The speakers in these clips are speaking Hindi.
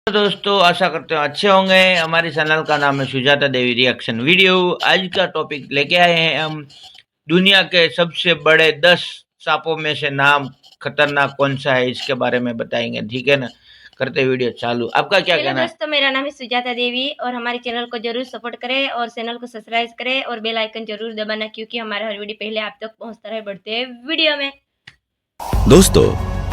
तो दोस्तों आशा करते हो अच्छे होंगे। हमारे चैनल का नाम है सुजाता देवी रिएक्शन वीडियो। आज का टॉपिक लेके आए हैं हम दुनिया के सबसे बड़े 10 सांपों में से नाम खतरनाक कौन सा है इसके बारे में बताएंगे, ठीक है ना। करते वीडियो चालू। आपका क्या कहना है? दोस्तों, मेरा नाम है सुजाता देवी और हमारे चैनल को जरूर सपोर्ट करें और चैनल को सब्सक्राइब करें और बेल आइकन जरूर दबाना, क्योंकि हमारा हर वीडियो पहले आप तक पहुंचता रहे। बढ़ते हैं वीडियो में। दोस्तों,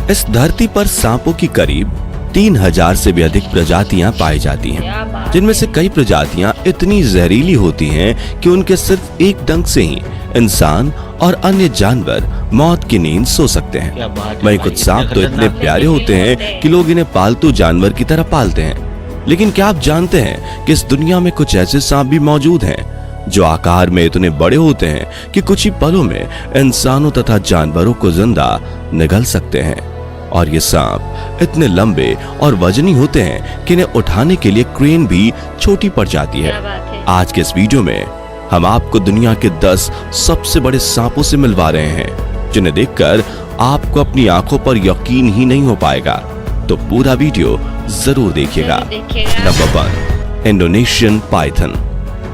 इस धरती पर सांपों की करीब 3000 से भी अधिक प्रजातियां पाई जाती हैं, जिनमें से कई प्रजातियां इतनी जहरीली होती हैं कि उनके सिर्फ एक डंक से ही इंसान और अन्य जानवर मौत की नींद सो सकते हैं। वहीं कुछ सांप तो इतने प्यारे होते हैं कि लोग इन्हें पालतू जानवर की तरह पालते हैं। लेकिन क्या आप जानते हैं कि इस दुनिया में कुछ ऐसे सांप भी मौजूद हैं जो आकार में इतने बड़े होते हैं कि कुछ ही पलों में इंसानों तथा जानवरों को जिंदा निगल सकते हैं। और ये सांप इतने लंबे और वजनी होते हैं कि इन्हें उठाने के लिए क्रेन भी छोटी पड़ जाती है। आज के इस वीडियो में हम आपको दुनिया के 10 सबसे बड़े सांपों से मिलवा रहे हैं, जिन्हें देखकर आपको अपनी आंखों पर यकीन ही नहीं हो पाएगा। तो पूरा वीडियो जरूर देखिएगा। Number 1, Indonesian Python.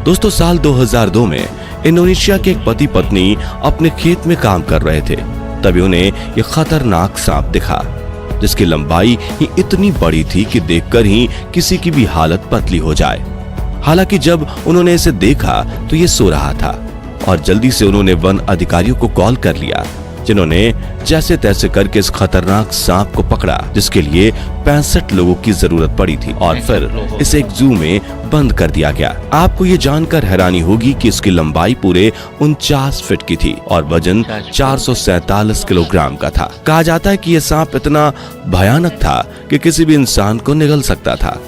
दोस्तों, साल 2002 में इंडोनेशिया के एक पति पत्नी अपने खेत में काम कर रहे थे। तभी उन्हें ये खतरनाक सांप दिखा, जिसकी लंबाई ही इतनी बड़ी थी कि देखकर ही किसी की भी हालत पतली हो जाए। हालांकि जब उन्होंने इसे देखा तो ये सो रहा था और जल्दी से उन्होंने वन अधिकारियों को कॉल कर लिया, जिन्होंने जैसे तैसे करके इस खतरनाक सांप को पकड़ा, जिसके लिए 65 लोगों की जरूरत पड़ी थी और फिर इसे एक जू में बंद कर दिया गया। आपको ये जानकर हैरानी होगी कि इसकी लंबाई पूरे 49 फीट की थी और वजन 447 किलोग्राम का था। कहा जाता है कि यह सांप इतना भयानक था कि किसी भी इंसान को निगल सकता था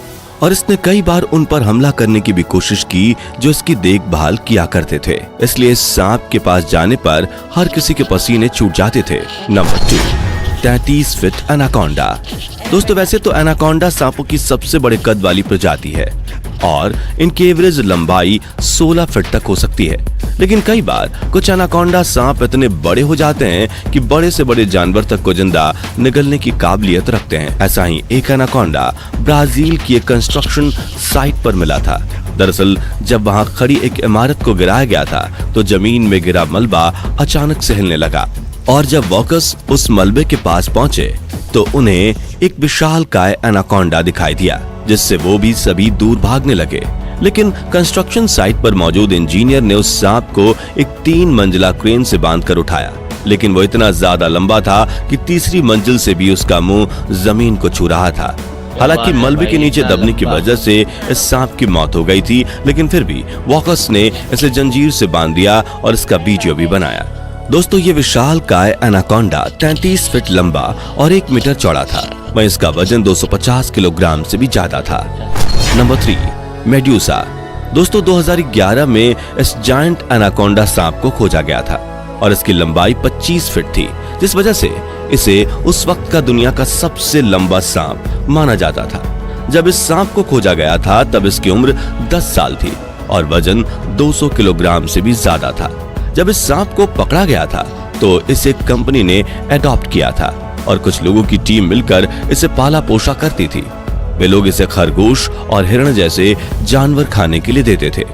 और इसने कई बार उन पर हमला करने की भी कोशिश की जो इसकी देखभाल किया करते थे। इसलिए इस सांप के पास जाने पर हर किसी के पसीने छूट जाते थे। Number 2, 33 feet anaconda. दोस्तों, वैसे तो एनाकोंडा सांपों की सबसे बड़े कद वाली प्रजाति है और इनकी एवरेज लंबाई 16 फीट तक हो सकती है। लेकिन कई बार कुछ एनाकोंडा सांप इतने बड़े हो जाते हैं कि बड़े से बड़े जानवर तक को जिंदा निगलने की काबिलियत रखते हैं। ऐसा ही एक एनाकोंडा ब्राजील की एक कंस्ट्रक्शन साइट पर मिला था। दरअसल जब वहां खड़ी एक इमारत को गिराया गया था तो जमीन में गिरा मलबा अचानक से हिलने लगा और जब वॉकर्स उस मलबे के पास पहुंचे तो उन्हें एक विशालकाय एनाकोंडा दिखाई दिया, जिससे वो भी सभी दूर भागने लगे। लेकिन कंस्ट्रक्शन साइट पर मौजूद इंजीनियर ने उस सांप को एक 3 मंजिला क्रेन से बांधकर उठाया, लेकिन वो इतना ज्यादा लंबा था कि तीसरी मंजिल से भी उसका मुंह जमीन को छू रहा था। हालांकि मलबे के नीचे दबने की वजह से इस सांप की मौत हो गई थी, लेकिन फिर भी वॉकर्स ने इसे जंजीर से बांध दिया और इसका वीडियो भी बनाया। दोस्तों, ये विशालकाय एनाकोंडा 33 फीट लंबा और 1 मीटर चौड़ा था। वहीं इसका वजन 250 किलोग्राम से भी ज्यादा था। Number 3, medusa. दोस्तों, 2011 में इस जायंट एनाकोंडा सांप को खोजा गया था और इसकी लंबाई 25 फीट थी, जिस वजह से इसे उस वक्त का दुनिया का सबसे लंबा सांप माना जाता था। जब इस सांप को खोजा गया था तब इसकी उम्र 10 साल थी और वजन 200 किलोग्राम से भी ज्यादा था। जब इस सांप को पकड़ा गया था तो इसे कंपनी ने अडॉप्ट किया था और कुछ लोगों की टीम मिलकर इसे पाला पोसा करती थी। वे लोग इसे खरगोश और हिरण जैसे जानवर खाने के लिए देते थे,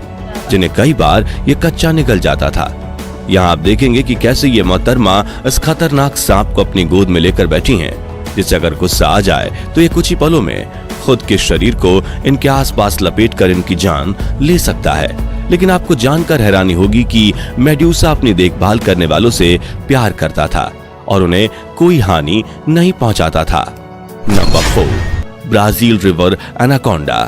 जिन्हें कई बार ये कच्चा निकल जाता था। यहाँ आप देखेंगे कि कैसे ये मोहतरमा इस खतरनाक सांप को अपनी गोद में लेकर बैठी हैं, जिससे अगर गुस्सा आ जाए तो ये कुछ ही पलों में खुद के शरीर को इनके आसपास लपेटकर इनकी जान ले सकता है। लेकिन आपको जानकर हैरानी होगी कि मेड्यूसा अपनी देखभाल करने वालों से प्यार करता था और उन्हें कोई हानि नहीं पहुंचाता था। Number 4, Brazil river anaconda.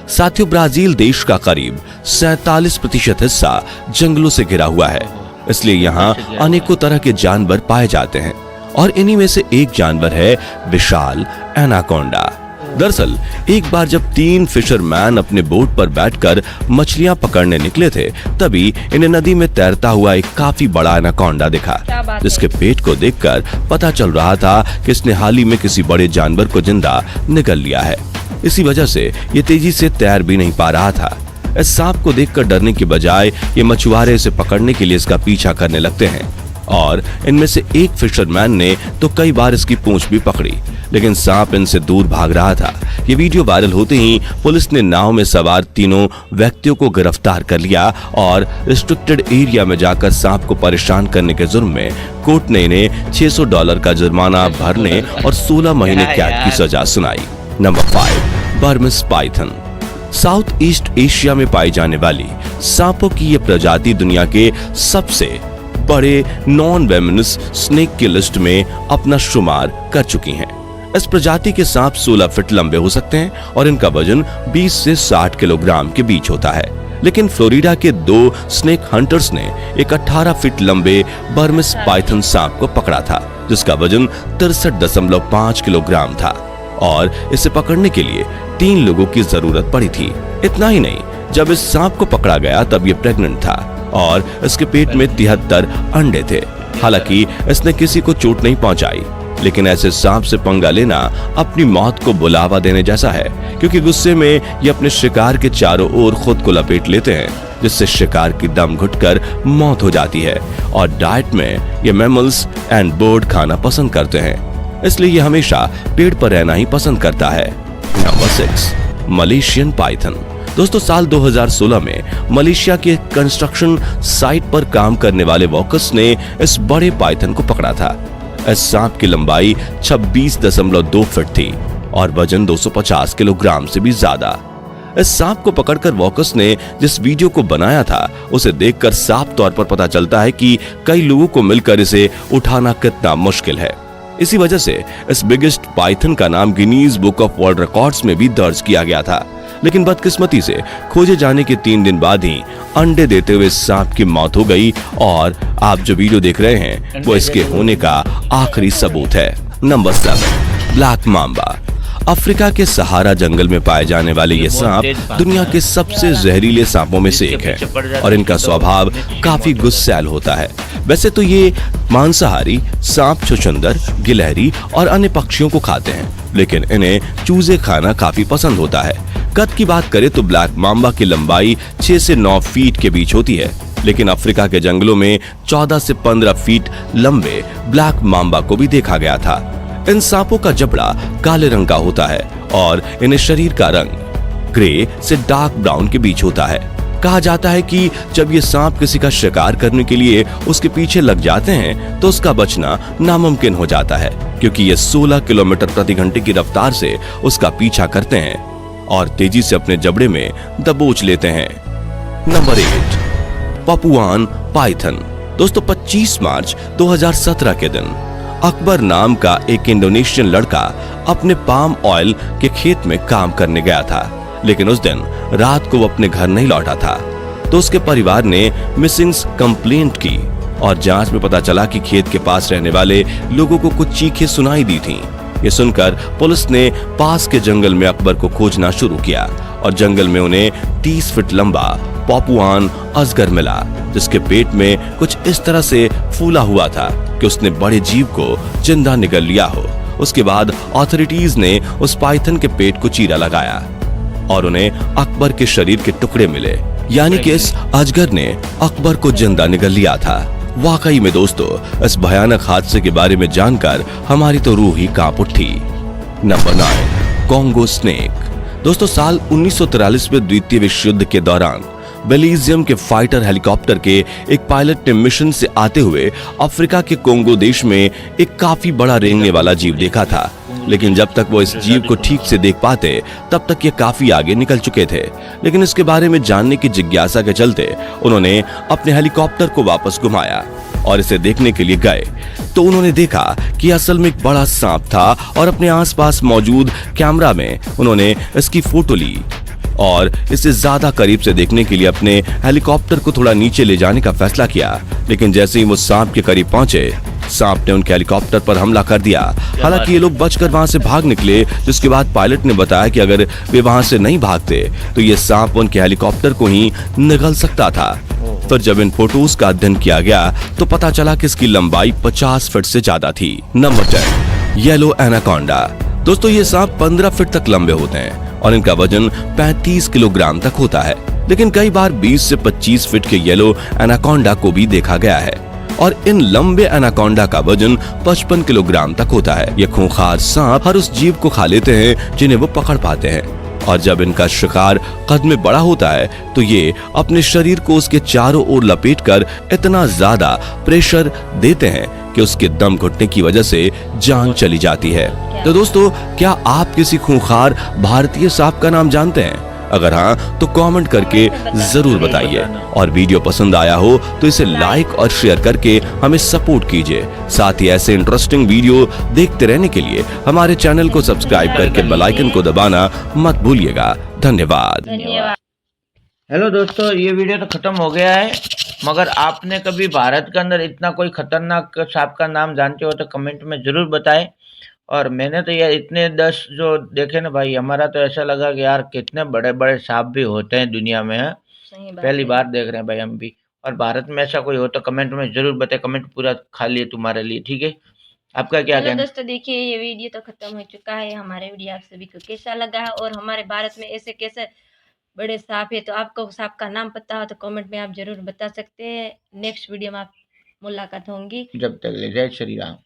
साथियों, ब्राजील देश का करीब 47% हिस्सा जंगलों से घिरा हुआ है, इसलिए यहाँ अनेकों तरह के जानवर पाए जाते हैं और इन्हीं में से एक जानवर है विशाल एनाकोंडा। दरअसल एक बार जब 3 फिशरमैन अपने बोट पर बैठकर मछलियां पकड़ने निकले थे, तभी इन्हें नदी में तैरता हुआ एक काफी बड़ा एनाकोंडा दिखा, जिसके पेट को देखकर पता चल रहा था कि इसने हाल ही में किसी बड़े जानवर को जिंदा निगल लिया है। इसी वजह से ये तेजी से तैर भी नहीं पा रहा था। इस सांप को देखकर डरने की बजाय ये मछुआरे इसे पकड़ने के लिए इसका पीछा करने लगते हैं। और इनमें से एक फिशरमैन ने तो कई बार इसकी पूंछ भी पकड़ी, लेकिन सांप इनसे दूर भाग रहा था। ये वीडियो वायरल होते ही पुलिस ने नाव में सवार तीनों व्यक्तियों को गिरफ्तार कर लिया और रिस्ट्रिक्टेड एरिया में जाकर सांप को परेशान करने के जुर्म में कोर्ट ने इन्हें $600 का जुर्माना भरने और 16 महीने कैद की सजा सुनाई। Number 5, Burmese Python. South east Asia में पाई जाने वाली सांपों की ये प्रजाति दुनिया के सबसे बड़े नॉन वेमिनस स्नेक की लिस्ट में अपना शुमार कर चुकी हैं। इस प्रजाति के सांप 16 फीट लंबे हो सकते हैं और इनका वजन 20 से 60 किलोग्राम के बीच होता है। लेकिन फ्लोरिडा के 2 स्नेक हंटर्स ने एक 18 फीट लंबे बर्मिस पाइथन सांप को पकड़ा था, जिसका वजन 63.5 किलोग्राम था और इसे पकड़ने के लिए 3 लोगों की जरूरत पड़ी थी। इतना ही नहीं, जब इस सांप को पकड़ा गया तब ये प्रेग्नेंट था और इसके पेट में 73 अंडे थे। हालांकि इसने किसी को चोट नहीं पहुंचाई, लेकिन ऐसे सांप से पंगा लेना अपनी मौत को बुलावा देने जैसा है, क्योंकि गुस्से में ये अपने शिकार के चारों ओर खुद को लपेट लेते हैं, जिससे शिकार की दम घुटकर मौत हो जाती है। और डाइट में ये मैमल्स एंड बर्ड खाना पसंद करते हैं, इसलिए ये हमेशा पेड़ पर रहना ही पसंद करता है। Number 6, Malaysian Python. दोस्तों, साल 2016 में मलेशिया के कंस्ट्रक्शन साइट पर काम करने वाले वर्कर्स ने इस बड़े पाइथन को पकड़ा था। इस सांप की लंबाई 26.2 फीट थी और वजन 250 किलोग्राम से भी ज्यादा। इस सांप को पकड़कर वर्कर्स ने जिस वीडियो को बनाया था, उसे देखकर साफ तौर पर पता चलता है कि कई लोगों को मिलकर इसे उठाना कितना मुश्किल है। इसी वजह से इस बिगेस्ट पाइथन का नाम Guinness book of world records में भी दर्ज किया गया था। लेकिन बदकिस्मती से खोजे जाने के 3 दिन बाद ही अंडे देते हुए सांप की मौत हो गई और आप जो वीडियो देख रहे हैं वो इसके होने का आखिरी सबूत है। Number 7, black Mamba. अफ्रीका के सहारा जंगल में पाए जाने वाले ये सांप दुनिया के सबसे जहरीले सांपों में से एक है और इनका स्वभाव काफी गुस्सैल होता है। वैसे तो ये मांसाहारी सांप छुछुंदर, गिलहरी और अन्य पक्षियों को खाते हैं, लेकिन इन्हें चूजे खाना काफी पसंद होता है। कद की बात करें तो ब्लैक मांबा की लंबाई 6 से 9 फीट के बीच होती है, लेकिन अफ्रीका के जंगलों में 14 से 15 फीट लंबे ब्लैक मांबा को भी देखा गया था। इन सांपों का जबड़ा काले रंग का होता है और इन्हें शरीर का रंग ग्रे से डार्क ब्राउन के बीच होता है। कहा जाता है कि जब ये सांप किसी का शिकार करने के लिए उसके पीछे लग जाते हैं तो उसका बचना नामुमकिन हो जाता है, क्योंकि ये 16 किलोमीटर प्रति घंटे की रफ्तार से उसका पीछा करते हैं और तेजी से अपने जबड़े में दबोच लेते हैं। Number 8, Papuan Python. दोस्तों, 25 मार्च 2017 के दिन अकबर नाम का एक इंडोनेशियन लड़का अपने पाम ऑयल के खेत में काम करने गया था, लेकिन उस दिन रात को वो अपने घर नहीं लौटा था। तो उसके परिवार ने मिसिंग्स कंप्लेंट की और जांच में पता चला कि खेत के पास रहने वाले लोगों को कुछ चीखें सुनाई दी थीं। ये सुनकर पुलिस ने पास के जंगल में अकबर को खोजना शुरू किया और जंगल में उन्हें 30 फीट लंबा पपुआन अजगर मिला, जिसके पेट में कुछ इस तरह से फूला हुआ था कि उसने बड़े जीव को जिंदा निगल लिया हो। उसके बाद अथॉरिटीज ने उस पाइथन के पेट को चीरा लगाया और उन्हें अकबर के शरीर के टुकड़े मिले, यानी कि इस अजगर ने अकबर को जिंदा निगल लिया था। वाकई में दोस्तों, इस भयानक हादसे के बारे में जानकर हमारी तो रूह ही कांप उठी। Number 9, Congo snake. दोस्तों, साल 1943 में द्वितीय विश्व युद्ध के दौरान बेल्जियम के फाइटर हेलीकॉप्टर के एक पायलट ने मिशन से आते हुए अफ्रीका के कोंगो देश में एक काफी बड़ा रेंगने वाला जीव देखा था, लेकिन जब तक वो इस जीव को ठीक से देख पाते तब तक ये काफी आगे निकल चुके थे। लेकिन इसके बारे में जानने की जिज्ञासा के चलते उन्होंने अपने हेलीकॉप्टर को वापस घुमाया और इसे देखने के लिए गए तो उन्होंने देखा कि असल में एक बड़ा सांप था और अपने आसपास मौजूद कैमरा में उन्होंने इसकी फोटो ली और इसे ज्यादा करीब से देखने के लिए अपने हेलीकॉप्टर को थोड़ा नीचे ले जाने का फैसला किया। लेकिन जैसे ही वो सांप के करीब पहुंचे, सांप ने उनके हेलीकॉप्टर पर हमला कर दिया। हालांकि ये लोग बचकर वहां से भाग निकले, जिसके बाद पायलट ने बताया कि अगर वे वहां से नहीं भागते तो ये सांप उनके हेलीकॉप्टर को ही निगल सकता था। तो जब इन फोटोज का अध्ययन किया गया तो पता चला कि इसकी लंबाई 50 फीट से ज्यादा थी। Number 10, yellow anaconda. दोस्तों, ये सांप 15 फीट तक लंबे होते हैं और इनका वजन 35 किलोग्राम तक होता है, लेकिन कई बार 20 से 25 फीट के येलो एनाकोंडा को भी देखा गया है। और इन लंबे एनाकोंडा का वजन 55 किलोग्राम तक होता है। ये खूंखार सांप हर उस जीव को खा लेते हैं जिन्हें वो पकड़ पाते हैं, और जब इनका शिकार कद में बड़ा होता है तो ये अपने शरीर को उसके चारों ओर लपेटकर इतना ज्यादा प्रेशर देते हैं कि उसके दम घुटने की वजह से जान चली जाती है। तो दोस्तों, क्या आप किसी खूंखार भारतीय सांप का नाम जानते हैं? अगर हाँ तो कमेंट करके जरूर बताइए, और वीडियो पसंद आया हो तो इसे लाइक और शेयर करके हमें सपोर्ट कीजिए। साथ ही ऐसे इंटरेस्टिंग वीडियो देखते रहने के लिए हमारे चैनल को सब्सक्राइब करके बेल आइकन को दबाना मत भूलिएगा। धन्यवाद। हेलो दोस्तों, ये वीडियो तो खत्म हो गया है, मगर आपने कभी भारत के अंदर इतना कोई खतरनाक सांप का नाम जानते हो तो कमेंट में जरूर बताएं। और मैंने तो यार इतने 10 जो देखे ना भाई, हमारा तो ऐसा लगा कि यार कितने बड़े बड़े सांप भी होते हैं दुनिया में। है सही बात पहली है। बार देख रहे हैं भाई हम भी। और भारत में ऐसा कोई हो तो कमेंट में जरूर बताएं। कमेंट पूरा खाली है तुम्हारे लिए, ठीक है? आपका क्या चलो कहना? दोस्तों, देखिए ये वीडियो तो खत्म हो चुका है। हमारे वीडियो आप सभी को कैसा लगा है, और हमारे भारत में ऐसे कैसे बड़े सांप है, तो आपको सांप का नाम पता हो तो कमेंट में आप जरूर बता सकते हैं। नेक्स्ट वीडियो में आप मुलाकात होंगी। जब तक ले जय श्री राम।